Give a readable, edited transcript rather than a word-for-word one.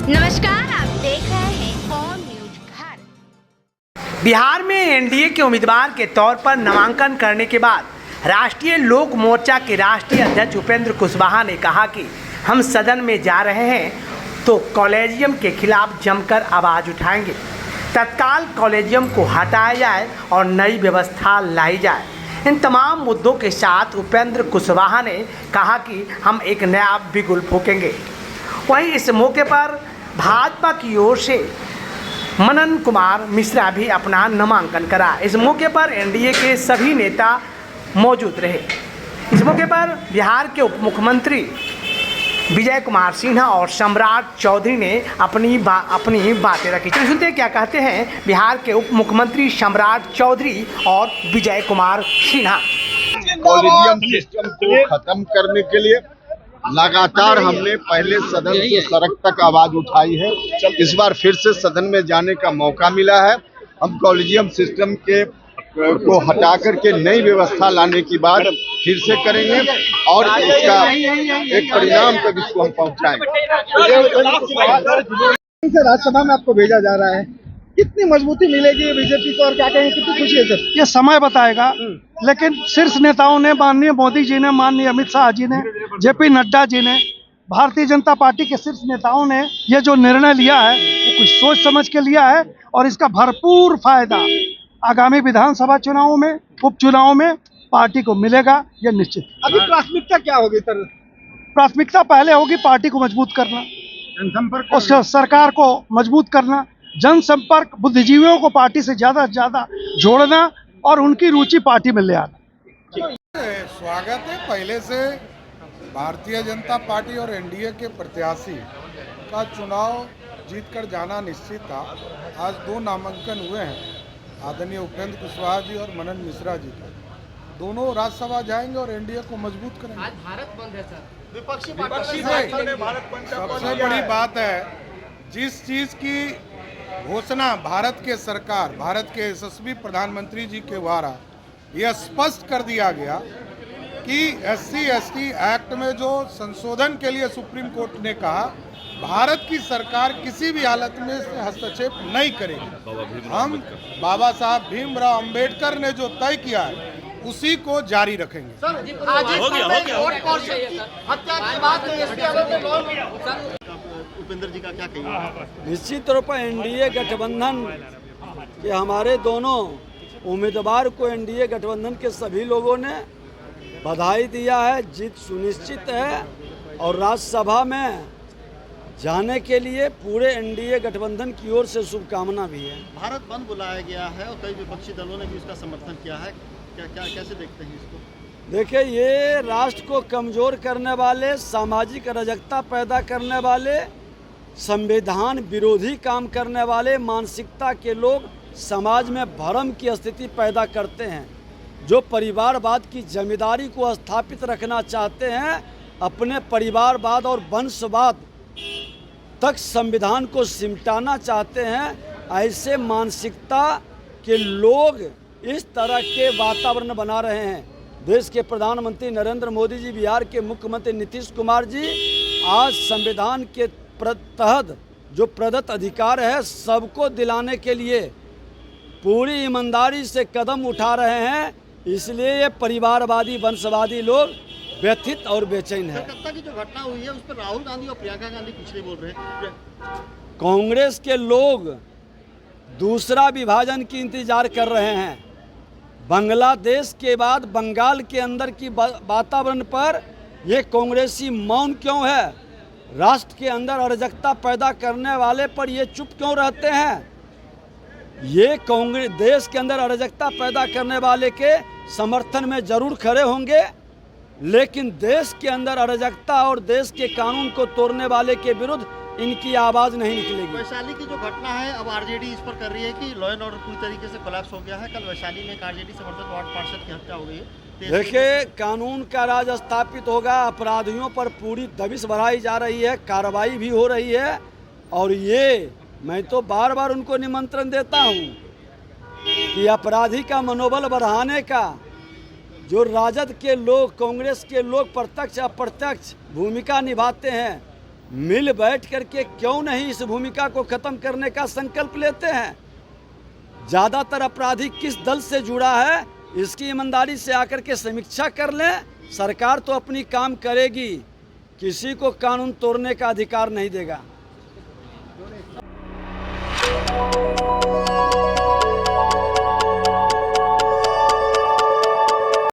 नमस्कार, आप देख रहे हैं ऑन न्यूज भारत। बिहार में एनडीए के उम्मीदवार के तौर पर नामांकन करने के बाद राष्ट्रीय लोक मोर्चा के राष्ट्रीय अध्यक्ष उपेंद्र कुशवाहा ने कहा कि हम सदन में जा रहे हैं तो कॉलेजियम के खिलाफ जमकर आवाज़ उठाएंगे। तत्काल कॉलेजियम को हटाया जाए और नई व्यवस्था लाई जाए। इन तमाम मुद्दों के साथ उपेंद्र कुशवाहा ने कहा कि हम एक नया बिगुल फूकेंगे। वहीं इस मौके पर भाजपा की ओर से मनन कुमार मिश्रा भी अपना नामांकन करा। इस मौके पर एनडीए के सभी नेता मौजूद रहे। इस मौके पर बिहार के उप मुख्यमंत्री विजय कुमार सिन्हा और सम्राट चौधरी ने अपनी बातें रखी। चलिए सुनते हैं क्या कहते हैं बिहार के उप मुख्यमंत्री सम्राट चौधरी और विजय कुमार सिन्हा। कॉलेजियम सिस्टम को खत्म करने के लिए लगातार हमने पहले सदन से सड़क तक आवाज उठाई है। इस बार फिर से सदन में जाने का मौका मिला है। हम कॉलेजियम सिस्टम को हटा करके नई व्यवस्था लाने की बात फिर से करेंगे और इसका एक परिणाम तक इसको हम पहुंचाएंगे। राज्यसभा में आपको भेजा जा रहा है, कितनी मजबूती मिलेगी बीजेपी को और क्या कहेंगे, कितनी खुशी है सर? ये समय बताएगा, लेकिन शीर्ष नेताओं ने, माननीय मोदी जी ने, माननीय अमित शाह जी ने, जेपी नड्डा जी ने, भारतीय जनता पार्टी के शीर्ष नेताओं ने ये जो निर्णय लिया है वो कुछ सोच समझ के लिया है और इसका भरपूर फायदा आगामी विधानसभा चुनावों में, उपचुनावों में पार्टी को मिलेगा, यह निश्चित। अभी प्राथमिकता क्या होगी सर? प्राथमिकता पहले होगी पार्टी को मजबूत करना, जनसंपर्क और सरकार को मजबूत करना, जनसंपर्क, बुद्धिजीवियों को पार्टी से ज्यादा जोड़ना और उनकी रुचि पार्टी में ले आना। स्वागत है। पहले से भारतीय जनता पार्टी और एनडीए के प्रत्याशी का चुनाव जीतकर जाना निश्चित था। आज दो नामांकन हुए हैं, आदरणीय उपेंद्र कुशवाहा जी और मनन मिश्रा जी का। दोनों राज्यसभा जाएंगे और एनडीए को मजबूत करेंगे। आज भारत बंद है सर, विपक्षी सबसे बड़ी बात है, जिस चीज की घोषणा भारत के सरकार, भारत के यशस्वी प्रधानमंत्री जी के द्वारा यह स्पष्ट कर दिया गया कि SC/ST एक्ट में जो संशोधन के लिए सुप्रीम कोर्ट ने कहा, भारत की सरकार किसी भी हालत में हस्तक्षेप नहीं करेगी। हम बाबा साहब भीमराव अंबेडकर ने जो तय किया है उसी को जारी रखेंगे। उपेंद्र जी का क्या कहिए? निश्चित तौर पर एनडीए गठबंधन के हमारे दोनों उम्मीदवार को एनडीए गठबंधन के सभी लोगों ने बधाई दिया है। जीत सुनिश्चित है और राज्यसभा में जाने के लिए पूरे एनडीए गठबंधन की ओर से शुभकामना भी है। भारत बंद बुलाया गया है और कई विपक्षी दलों ने भी उसका समर्थन किया है, कैसे देखते हैं इसको? देखिए, ये राष्ट्र को कमज़ोर करने वाले, सामाजिक अराजकता पैदा करने वाले, संविधान विरोधी काम करने वाले मानसिकता के लोग समाज में भ्रम की स्थिति पैदा करते हैं। जो परिवारवाद की जिम्मेदारी को स्थापित रखना चाहते हैं, अपने परिवारवाद और वंशवाद तक संविधान को सिमटाना चाहते हैं, ऐसे मानसिकता के लोग इस तरह के वातावरण बना रहे हैं। देश के प्रधानमंत्री नरेंद्र मोदी जी, बिहार के मुख्यमंत्री नीतीश कुमार जी आज संविधान के तहत जो प्रदत्त अधिकार है सबको दिलाने के लिए पूरी ईमानदारी से कदम उठा रहे हैं। इसलिए ये परिवारवादी, वंशवादी लोग व्यथित और बेचैन है। कलकत्ता की जो घटना हुई है उस पर राहुल गांधी और प्रियंका गांधी कुछ नहीं बोल रहे हैं। कांग्रेस के लोग दूसरा विभाजन की इंतजार कर रहे हैं। बांग्लादेश के बाद बंगाल के अंदर की वातावरण पर ये कांग्रेसी मौन क्यों है? राष्ट्र के अंदर अराजकता पैदा करने वाले पर ये चुप क्यों रहते हैं? ये कांग्रेस देश के अंदर अराजकता पैदा करने वाले के समर्थन में जरूर खड़े होंगे, लेकिन देश के अंदर अराजकता और देश के कानून को तोड़ने वाले के विरुद्ध इनकी आवाज़ नहीं निकलेगी। वैशाली की जो घटना है, अब आरजेडी इस पर कर रही है कि लॉ एंड ऑर्डर पूरी तरीके से कोलैप्स हो गया है। कल वैशाली में एक आरजेडी समर्थित वार्ड पार्षद की हत्या हो गई है। देखिए, कानून का राज स्थापित होगा, अपराधियों पर पूरी दबिश बढ़ाई जा रही है, कार्रवाई भी हो रही है। और ये मैं तो बार बार उनको निमंत्रण देता हूँ कि अपराधी का मनोबल बढ़ाने का जो राजद के लोग, कांग्रेस के लोग प्रत्यक्ष अप्रत्यक्ष भूमिका निभाते हैं, मिल बैठ करके क्यों नहीं इस भूमिका को खत्म करने का संकल्प लेते हैं। ज़्यादातर अपराधी किस दल से जुड़ा है, इसकी ईमानदारी से आकर के समीक्षा कर लें। सरकार तो अपनी काम करेगी, किसी को कानून तोड़ने का अधिकार नहीं देगा।